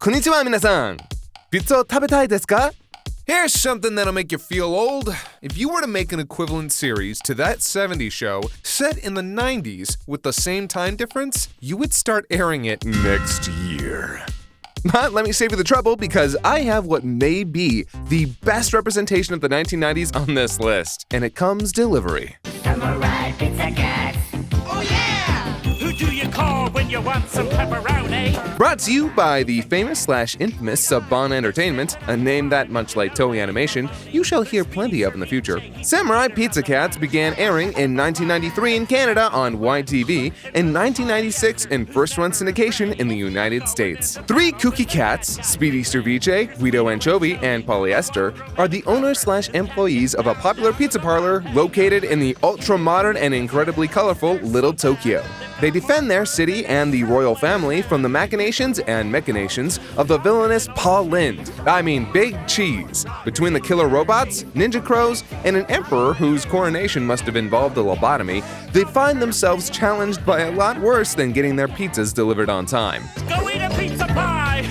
Konnichiwa minasan! Pizza tabetai desu ka? Here's something that'll make you feel old. If you were to make an equivalent series to that 70s show set in the 90s with the same time difference, you would start airing it next year. But let me save you the trouble because I have what may be the best representation of the 1990s on this list, and it comes delivery. Samurai Pizza Cats. Oh yeah! Who do you call when you want some pepperoni? Brought to you by the famous/infamous Saban Entertainment, a name that, much like Toei Animation, you shall hear plenty of in the future. Samurai Pizza Cats began airing in 1993 in Canada on YTV and 1996 in first-run syndication in the United States. Three kooky cats, Speedy Cerviche, Guido Anchovy, and Polyester, are the owners/employees of a popular pizza parlor located in the ultra-modern and incredibly colorful Little Tokyo. They defend their city and the royal family from the machinations and machinations of the villainous Paul Lind. I mean, Big Cheese. Between the killer robots, ninja crows, and an emperor whose coronation must have involved a lobotomy, they find themselves challenged by a lot worse than getting their pizzas delivered on time. Go eat a pizza pie!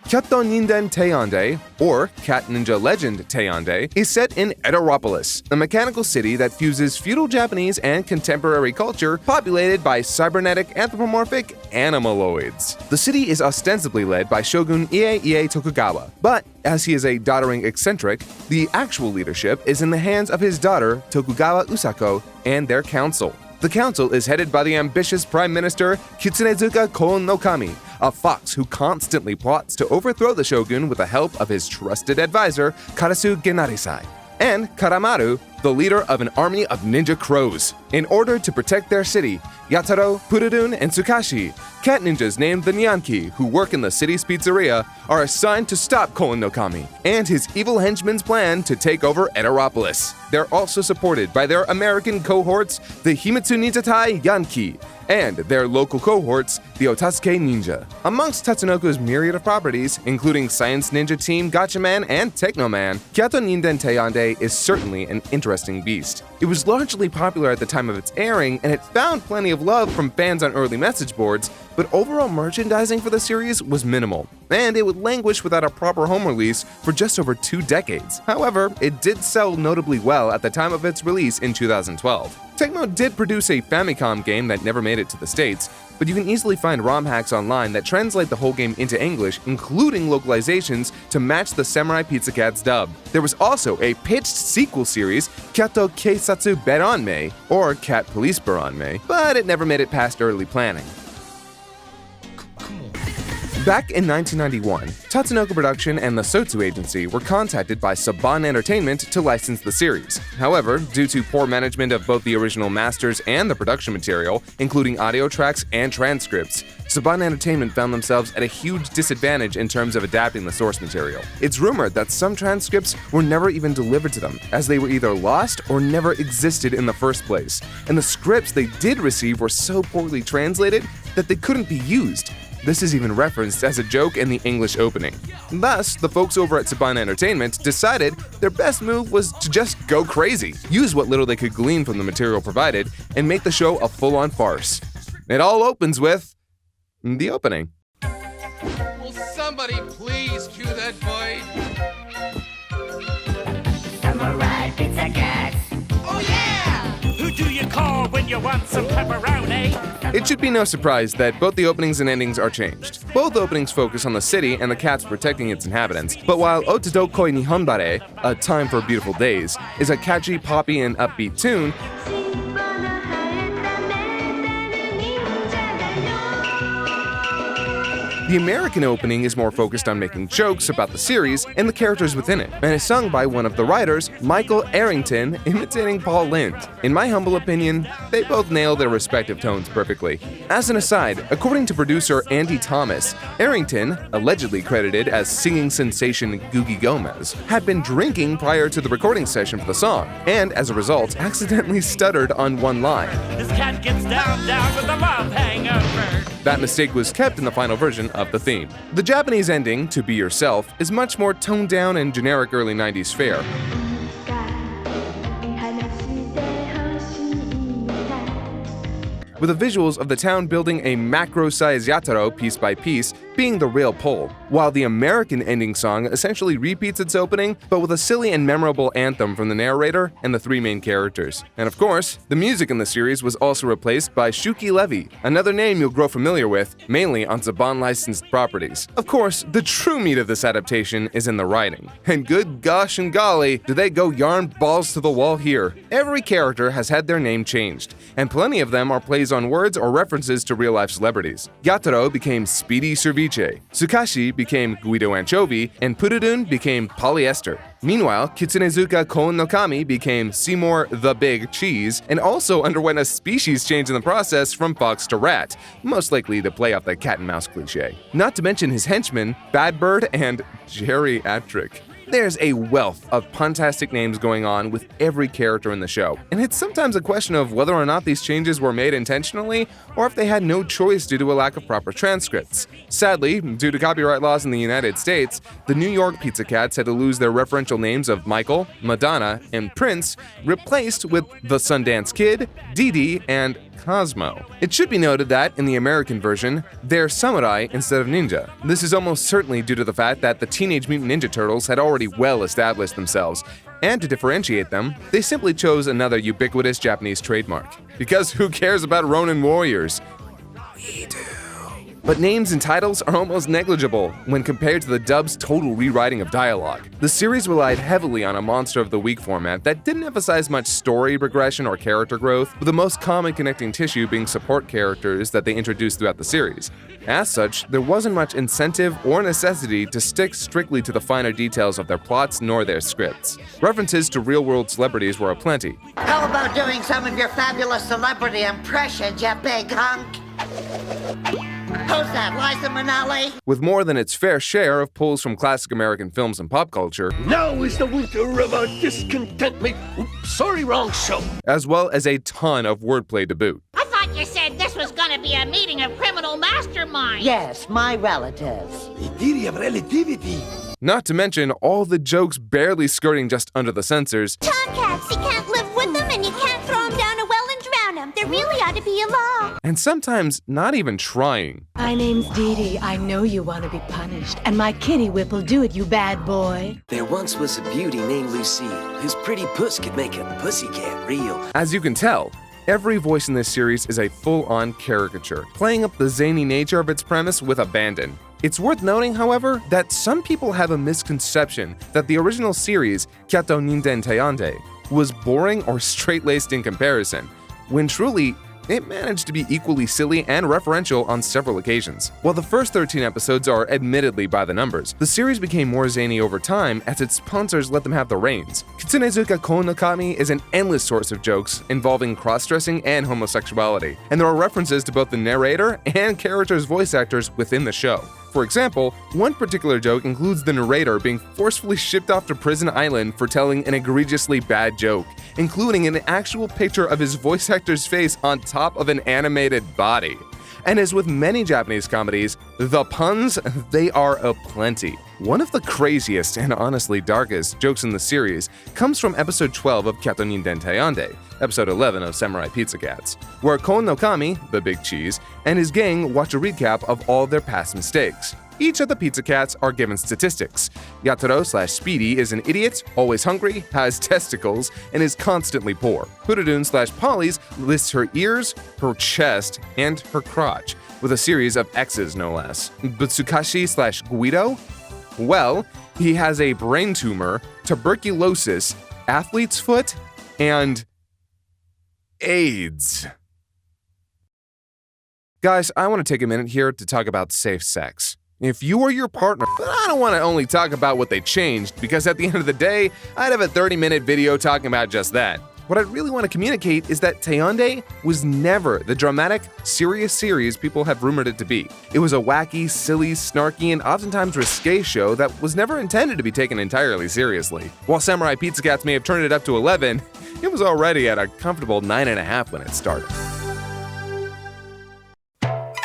Kyoto Ninden Teiyonde, or Cat Ninja Legend Teiyonde, is set in Eteropolis, a mechanical city that fuses feudal Japanese and contemporary culture populated by cybernetic anthropomorphic animaloids. The city is ostensibly led by Shogun Ie Tokugawa, but as he is a doddering eccentric, the actual leadership is in the hands of his daughter Tokugawa Usako and their council. The council is headed by the ambitious Prime Minister Kitsunezuka Kon no Kami, a fox who constantly plots to overthrow the shogun with the help of his trusted advisor Karasu Genarisai, and Karamaru, the leader of an army of ninja crows. In order to protect their city, Yataro, Purudun, and Tsukashi, cat ninjas named the Nyanki, who work in the city's pizzeria, are assigned to stop Kon no Kami and his evil henchman's plan to take over Eteropolis. They're also supported by their American cohorts, the Himitsu Ninjatai Yanki, and their local cohorts, the Otasuke Ninja. Amongst Tatsunoko's myriad of properties, including Science Ninja Team, Gatchaman, and Technoman, Kyoto Ninden Teiyonde is certainly an interesting beast. It was largely popular at the time of its airing, and it found plenty of love from fans on early message boards, but overall merchandising for the series was minimal, and it would languish without a proper home release for just over 2 decades. However, it did sell notably well at the time of its release in 2012. Tecmo did produce a Famicom game that never made it to the States, but you can easily find ROM hacks online that translate the whole game into English, including localizations to match the Samurai Pizza Cats dub. There was also a pitched sequel series, Kyoto Keisatsu Beranmei, or Cat Police Beranmei, but it never made it past early planning. Back in 1991, Tatsunoko Production and the Sotsu Agency were contacted by Saban Entertainment to license the series. However, due to poor management of both the original masters and the production material, including audio tracks and transcripts, Saban Entertainment found themselves at a huge disadvantage in terms of adapting the source material. It's rumored that some transcripts were never even delivered to them, as they were either lost or never existed in the first place, and the scripts they did receive were so poorly translated that they couldn't be used. This is even referenced as a joke in the English opening. Thus, the folks over at Saban Entertainment decided their best move was to just go crazy, use what little they could glean from the material provided, and make the show a full-on farce. It all opens with the opening. Will somebody please cue that fight? Samurai Pizza Cats. Oh yeah! Who do you call when you want some pepperoni? It should be no surprise that both the openings and endings are changed. Both openings focus on the city and the cats protecting its inhabitants, but while Otodokoi Nihonbare, A Time for Beautiful Days, is a catchy, poppy, and upbeat tune, the American opening is more focused on making jokes about the series and the characters within it, and is sung by one of the writers, Michael Arrington, imitating Paul Lind. In my humble opinion, they both nail their respective tones perfectly. As an aside, according to producer Andy Thomas, Arrington, allegedly credited as singing sensation Googie Gomez, had been drinking prior to the recording session for the song, and as a result, accidentally stuttered on one line. This cat gets down with a love hangover. That mistake was kept in the final version of the theme. The Japanese ending, To Be Yourself, is much more toned down and generic early 90s fare. with the visuals of the town building a macro-sized Yataro piece by piece being the real pull, while the American ending song essentially repeats its opening, but with a silly and memorable anthem from the narrator and the three main characters. And of course, the music in the series was also replaced by Shuki Levy, another name you'll grow familiar with, mainly on Saban-licensed properties. Of course, the true meat of this adaptation is in the writing. And good gosh and golly, do they go yarn balls to the wall here. Every character has had their name changed, and plenty of them are plays on words or references to real-life celebrities. Yataro became Speedy Cerviche, Tsukashi became Guido Anchovy, and Purudun became Polyester. Meanwhile, Kitsunezuka Koun no Kami became Seymour the Big Cheese, and also underwent a species change in the process from fox to rat, most likely to play off the cat and mouse cliche. Not to mention his henchmen, Bad Bird and Geriatric. There's a wealth of puntastic names going on with every character in the show, and it's sometimes a question of whether or not these changes were made intentionally or if they had no choice due to a lack of proper transcripts. Sadly, due to copyright laws in the United States, the New York Pizza Cats had to lose their referential names of Michael, Madonna, and Prince, replaced with the Sundance Kid, Dee Dee, and Cosmo. It should be noted that, in the American version, they're samurai instead of ninja. This is almost certainly due to the fact that the Teenage Mutant Ninja Turtles had already well established themselves, and to differentiate them, they simply chose another ubiquitous Japanese trademark. Because who cares about Ronin warriors? We do. But names and titles are almost negligible when compared to the dub's total rewriting of dialogue. The series relied heavily on a Monster of the Week format that didn't emphasize much story progression or character growth, with the most common connecting tissue being support characters that they introduced throughout the series. As such, there wasn't much incentive or necessity to stick strictly to the finer details of their plots nor their scripts. References to real-world celebrities were aplenty. How about doing some of your fabulous celebrity impressions, you big hunk? Who's that, Liza Minnelli? With more than its fair share of pulls from classic American films and pop culture, Now is the winter of our discontentment. Oops, sorry, wrong show. as well as a ton of wordplay to boot. I thought you said this was gonna be a meeting of criminal masterminds. Yes, my relatives. The theory of relativity. Not to mention all the jokes barely skirting just under the censors, Tomcats, you can't live with them and you can't throw them down a well and drown them. There really ought to be a law. and sometimes not even trying. My name's Dee Dee. I know you want to be punished, and my kitty whip will do it, you bad boy. There once was a beauty named Lucille, whose pretty puss could make a pussycat real. As you can tell, every voice in this series is a full-on caricature, playing up the zany nature of its premise with abandon. It's worth noting, however, that some people have a misconception that the original series, Kyato Ninden Teyande, was boring or straight-laced in comparison, when truly, it managed to be equally silly and referential on several occasions. While the first 13 episodes are admittedly by the numbers, the series became more zany over time as its sponsors let them have the reins. Kitsunezuka Koun no Kami is an endless source of jokes involving cross-dressing and homosexuality, and there are references to both the narrator and characters' voice actors within the show. For example, one particular joke includes the narrator being forcefully shipped off to Prison Island for telling an egregiously bad joke, including an actual picture of his voice actor's face on top of an animated body. And as with many Japanese comedies, the puns, they are aplenty. One of the craziest and honestly darkest jokes in the series comes from episode 12 of Kyato Ninden Teyande, episode 11 of Samurai Pizza Cats, where Koun no Kami, the Big Cheese, and his gang watch a recap of all their past mistakes. Each of the Pizza Cats are given statistics. Yataro/Speedy is an idiot, always hungry, has testicles, and is constantly poor. Purudun/Polly's lists her ears, her chest, and her crotch, with a series of X's no less. But Tsukashi/Guido? Well, he has a brain tumor, tuberculosis, athlete's foot, and AIDS. Guys, I want to take a minute here to talk about safe sex. If you or your partner, but I don't want to only talk about what they changed, because at the end of the day, I'd have a 30-minute video talking about just that. What I really want to communicate is that Teyande was never the dramatic, serious series people have rumored it to be. It was a wacky, silly, snarky, and oftentimes risque show that was never intended to be taken entirely seriously. While Samurai Pizza Cats may have turned it up to 11, it was already at a comfortable 9.5 when it started.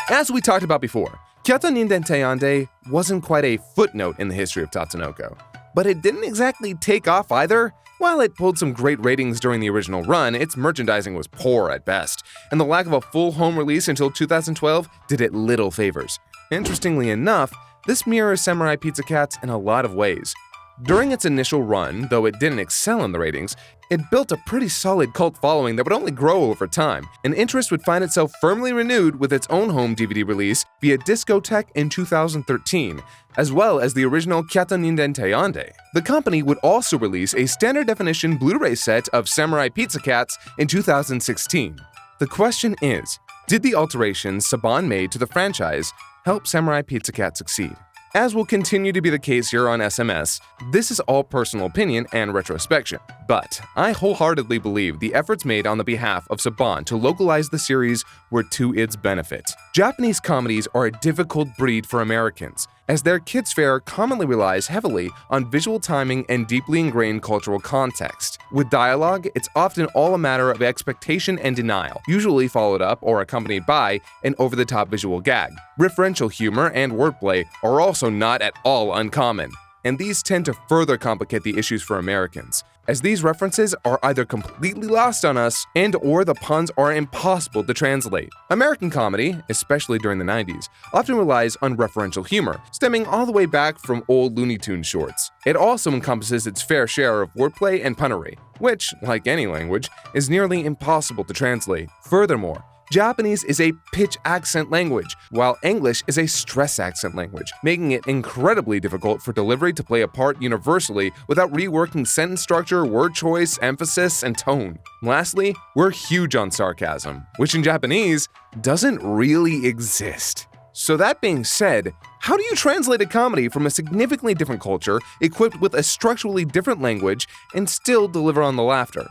As we talked about before, Kyato Ninden Teyande wasn't quite a footnote in the history of Tatsunoko, but it didn't exactly take off either. While it pulled some great ratings during the original run, its merchandising was poor at best, and the lack of a full home release until 2012 did it little favors. Interestingly enough, this mirrors Samurai Pizza Cats in a lot of ways. During its initial run, though it didn't excel in the ratings, it built a pretty solid cult following that would only grow over time, and interest would find itself firmly renewed with its own home DVD release via Discotek in 2013, as well as the original Kyato Ninden Teiyonde. The company would also release a standard definition Blu-ray set of Samurai Pizza Cats in 2016. The question is, did the alterations Saban made to the franchise help Samurai Pizza Cat succeed? As will continue to be the case here on SMS, this is all personal opinion and retrospection, but I wholeheartedly believe the efforts made on the behalf of Saban to localize the series were to its benefit. Japanese comedies are a difficult breed for Americans, as their kids' fare commonly relies heavily on visual timing and deeply ingrained cultural context. With dialogue, it's often all a matter of expectation and denial, usually followed up or accompanied by an over-the-top visual gag. Referential humor and wordplay are also not at all uncommon, and these tend to further complicate the issues for Americans, as these references are either completely lost on us and/or the puns are impossible to translate. American comedy, especially during the 90s, often relies on referential humor, stemming all the way back from old Looney Tunes shorts. It also encompasses its fair share of wordplay and punnery, which, like any language, is nearly impossible to translate. Furthermore, Japanese is a pitch accent language, while English is a stress accent language, making it incredibly difficult for delivery to play a part universally without reworking sentence structure, word choice, emphasis, and tone. Lastly, we're huge on sarcasm, which in Japanese doesn't really exist. So that being said, how do you translate a comedy from a significantly different culture, equipped with a structurally different language, and still deliver on the laughter?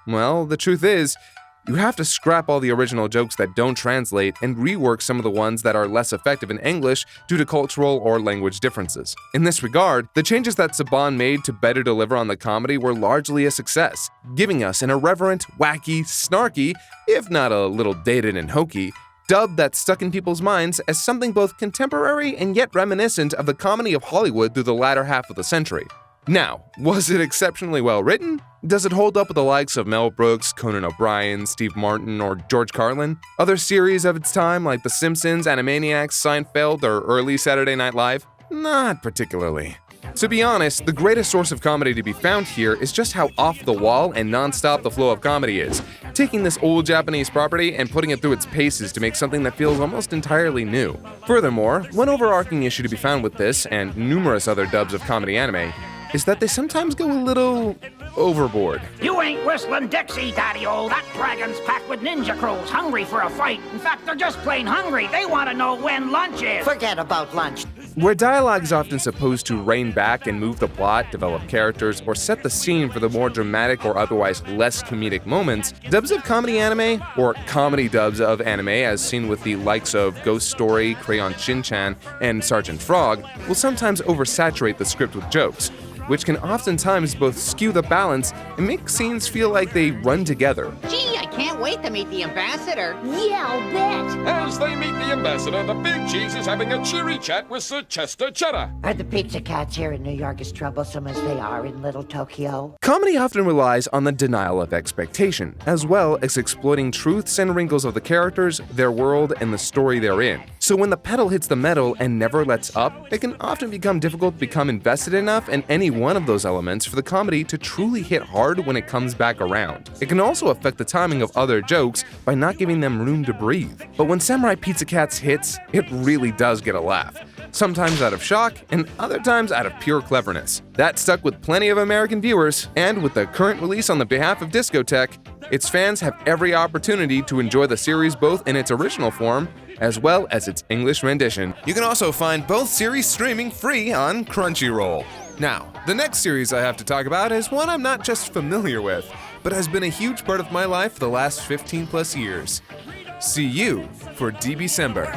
Well, the truth is, you have to scrap all the original jokes that don't translate and rework some of the ones that are less effective in English due to cultural or language differences. In this regard, the changes that Saban made to better deliver on the comedy were largely a success, giving us an irreverent, wacky, snarky, if not a little dated and hokey, dub that stuck in people's minds as something both contemporary and yet reminiscent of the comedy of Hollywood through the latter half of the century. Now, was it exceptionally well written? Does it hold up with the likes of Mel Brooks, Conan O'Brien, Steve Martin, or George Carlin? Other series of its time like The Simpsons, Animaniacs, Seinfeld, or early Saturday Night Live? Not particularly. To be honest, the greatest source of comedy to be found here is just how off-the-wall and non-stop the flow of comedy is, taking this old Japanese property and putting it through its paces to make something that feels almost entirely new. Furthermore, one overarching issue to be found with this, and numerous other dubs of comedy anime, is that they sometimes go a little overboard. You ain't whistling Dixie, Daddy-O. That dragon's packed with ninja crows, hungry for a fight. In fact, they're just plain hungry. They want to know when lunch is. Forget about lunch. Where dialogue is often supposed to rein back and move the plot, develop characters, or set the scene for the more dramatic or otherwise less comedic moments, dubs of comedy anime, or comedy dubs of anime as seen with the likes of Ghost Story, Crayon Shin-chan, and Sergeant Frog, will sometimes oversaturate the script with jokes, which can oftentimes both skew the balance and make scenes feel like they run together. Gee, I can't wait to meet the ambassador. Yeah, I'll bet. As they meet the ambassador, the Big Cheese is having a cheery chat with Sir Chester Cheddar. Are the pizza cats here in New York as troublesome as they are in Little Tokyo? Comedy often relies on the denial of expectation, as well as exploiting truths and wrinkles of the characters, their world, and the story they're in. So when the pedal hits the metal and never lets up, it can often become difficult to become invested enough in any one of those elements for the comedy to truly hit hard when it comes back around. It can also affect the timing of other jokes by not giving them room to breathe. But when Samurai Pizza Cats hits, it really does get a laugh. Sometimes out of shock, and other times out of pure cleverness. That stuck with plenty of American viewers, and with the current release on the behalf of Discotek, its fans have every opportunity to enjoy the series both in its original form as well as its English rendition. You can also find both series streaming free on Crunchyroll. Now, the next series I have to talk about is one I'm not just familiar with, but has been a huge part of my life for the last 15 plus years. See you for DBcember.